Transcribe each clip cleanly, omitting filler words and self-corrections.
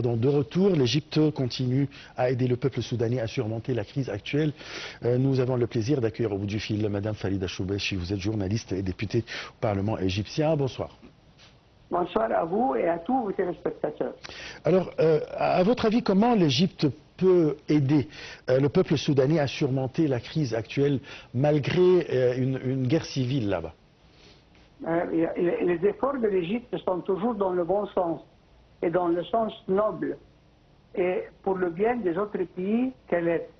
de retour, l'Égypte continue à aider le peuple soudanais à surmonter la crise actuelle. Nous avons le plaisir d'accueillir au bout du fil Madame Falida Choubechi. Vous êtes journaliste et députée au Parlement égyptien. Bonsoir. Bonsoir à vous et à tous vos téléspectateurs. Alors, à votre avis, comment l'Égypte peut aider le peuple soudanais à surmonter la crise actuelle malgré une guerre civile là-bas? Les efforts de l'Égypte sont toujours dans le bon sens et dans le sens noble et pour le bien des autres pays qu'elle est.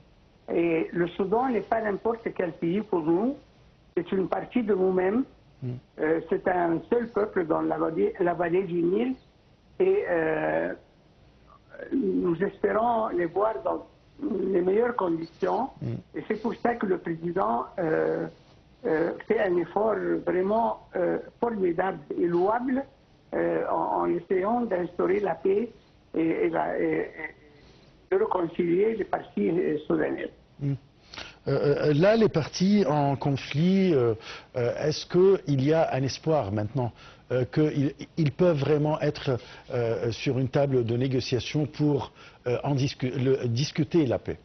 Et le Soudan n'est pas n'importe quel pays pour nous, c'est une partie de nous-mêmes. C'est un seul peuple dans la vallée du Nil et nous espérons les voir dans les meilleures conditions. Et c'est pour ça que le président fait un effort vraiment formidable et louable en essayant d'instaurer la paix et de réconcilier les parties soudanaises. Là, les partis en conflit, est-ce qu'il y a un espoir maintenant qu'ils peuvent vraiment être sur une table de négociation pour discuter la paix?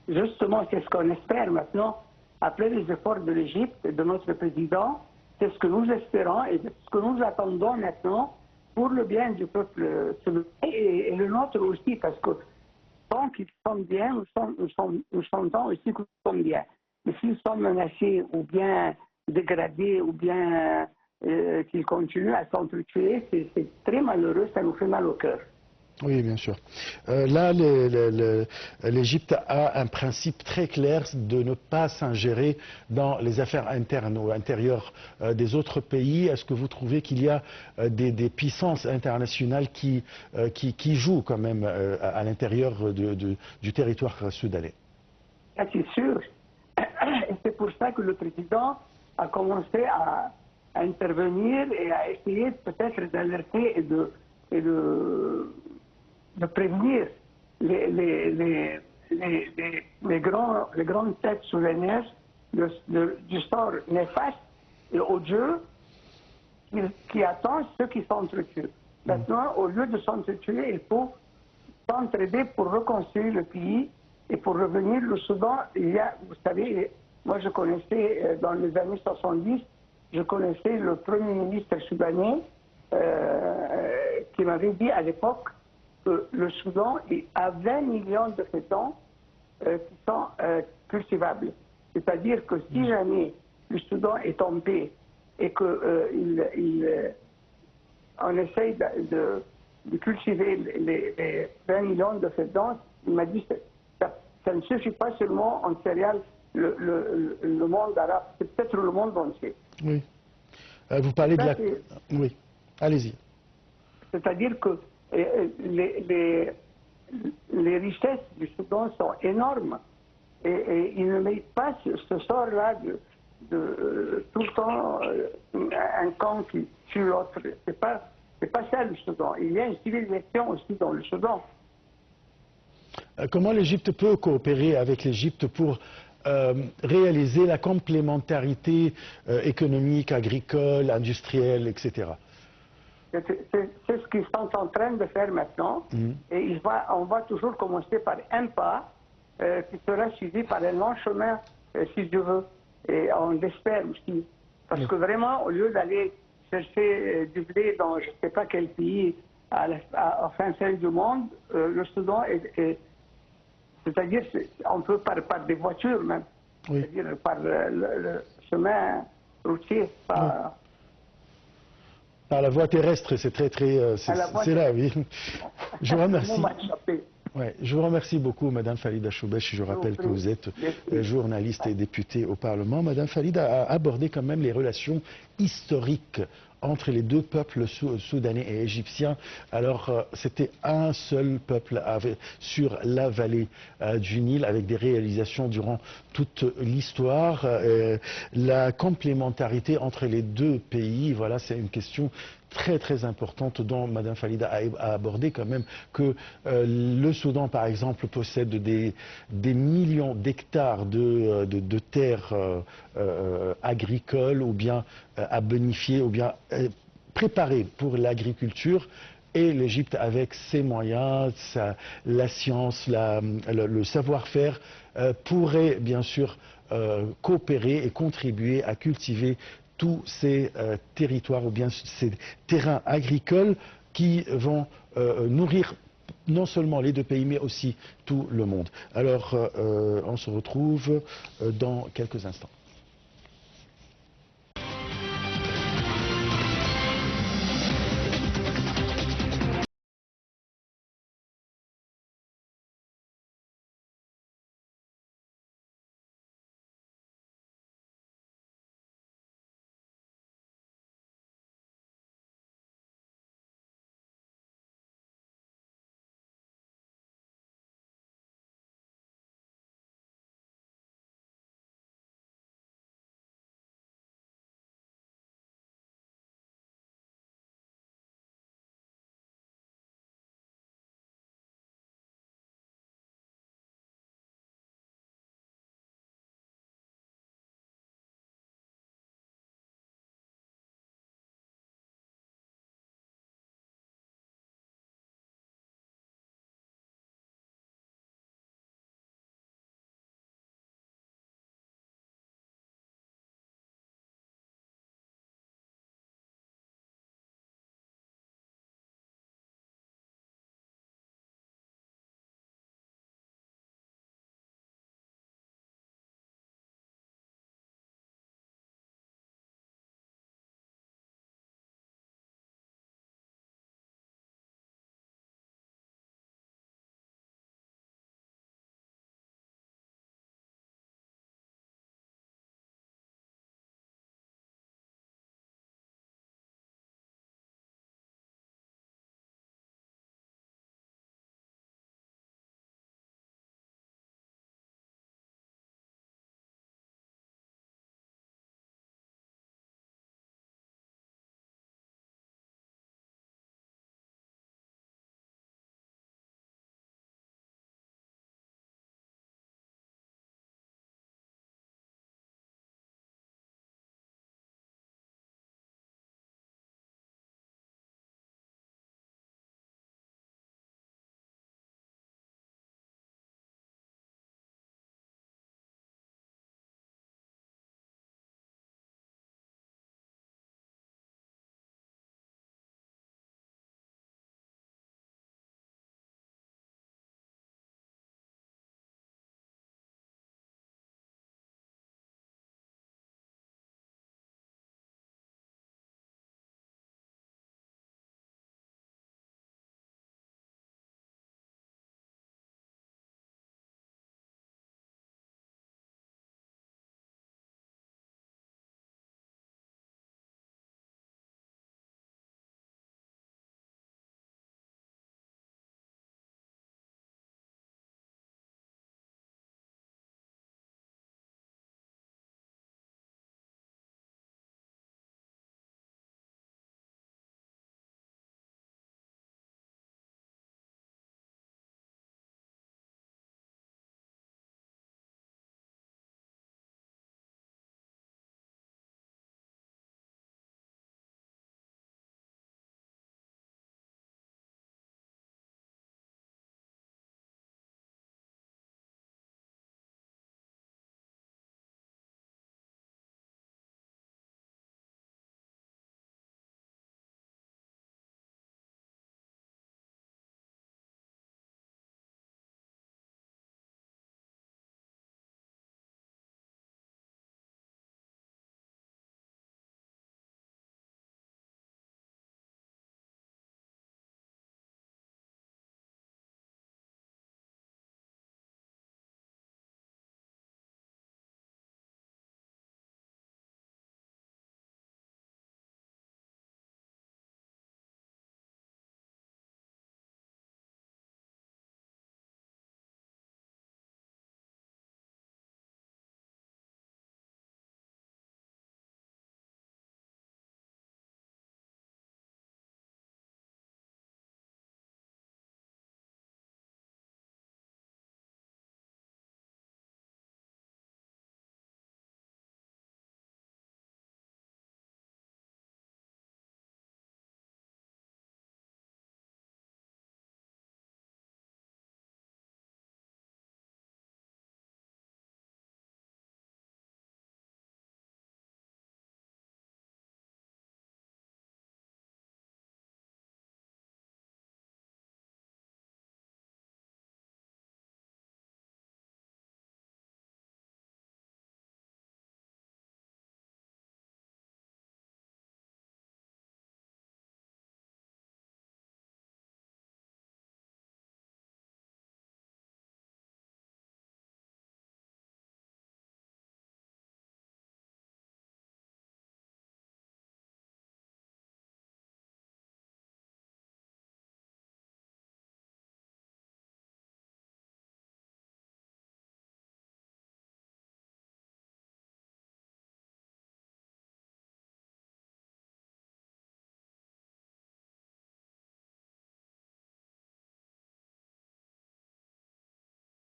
Justement, c'est ce qu'on espère maintenant. Après les efforts de l'Égypte et de notre président, c'est ce que nous espérons et ce que nous attendons maintenant pour le bien du peuple et le nôtre aussi, parce que tant qu'ils sont bien, nous sentons aussi qu'ils sont bien. Mais s'ils sont menacés ou bien dégradés ou bien qu'ils continuent à s'entretuer, c'est très malheureux, ça nous fait mal au cœur. Oui, bien sûr. Là, l'Égypte a un principe très clair de ne pas s'ingérer dans les affaires internes ou intérieures des autres pays. Est-ce que vous trouvez qu'il y a des puissances internationales qui jouent quand même à l'intérieur du territoire soudanais? C'est sûr. Et c'est pour ça que le président a commencé à intervenir et à essayer peut-être d'alerter et de prévenir les grandes têtes soudanaises du sort néfaste et odieux qui attend ceux qui s'entretuent. Maintenant, au lieu de s'entretuer, il faut s'entraider pour reconstruire le pays et pour revenir. Le Soudan, il y a, vous savez, moi je connaissais dans les années 70, je connaissais le premier ministre soudanais qui m'avait dit à l'époque que le Soudan a 20 millions de fétons qui sont cultivables. C'est-à-dire que si jamais le Soudan est en paix et qu'on essaye de cultiver les 20 millions de fétons, il m'a dit que ça ne suffit pas seulement en céréales le monde arabe, c'est peut-être le monde entier. Oui. Vous parlez de la... Oui, allez-y. C'est-à-dire que les richesses du Soudan sont énormes et ils ne méritent pas ce sort-là de tout le temps un camp qui tue l'autre. C'est pas ça le Soudan. Il y a une civilisation aussi dans le Soudan. Comment l'Égypte peut coopérer avec l'Égypte pour réaliser la complémentarité économique, agricole, industrielle, etc.? C'est ce qu'ils sont en train de faire maintenant. Et on va toujours commencer par un pas qui sera suivi par un long chemin, si je veux. Et on l'espère aussi. Parce que vraiment, au lieu d'aller chercher du blé dans je ne sais pas quel pays à la fin du monde, le Soudan c'est-à-dire, on peut par des voitures même, c'est-à-dire par le chemin routier, par la voie terrestre, c'est c'est là, oui. Je vous remercie. Ouais, je vous remercie beaucoup, Madame Falida Choubechi. Je rappelle que vous êtes journaliste et députée au Parlement. Madame Falida a abordé quand même les relations historiques entre les deux peuples soudanais et égyptiens. Alors, c'était un seul peuple sur la vallée du Nil, avec des réalisations durant toute l'histoire. La complémentarité entre les deux pays, voilà, c'est une question très importante dont Mme Falida a abordé quand même que le Soudan, par exemple, possède des millions d'hectares de terres agricoles ou bien à bonifier ou bien préparées pour l'agriculture. et l'Égypte, avec ses moyens, la science, le savoir-faire, pourrait bien sûr coopérer et contribuer à cultiver tous ces territoires ou bien ces terrains agricoles qui vont nourrir non seulement les deux pays, mais aussi tout le monde. Alors, on se retrouve dans quelques instants.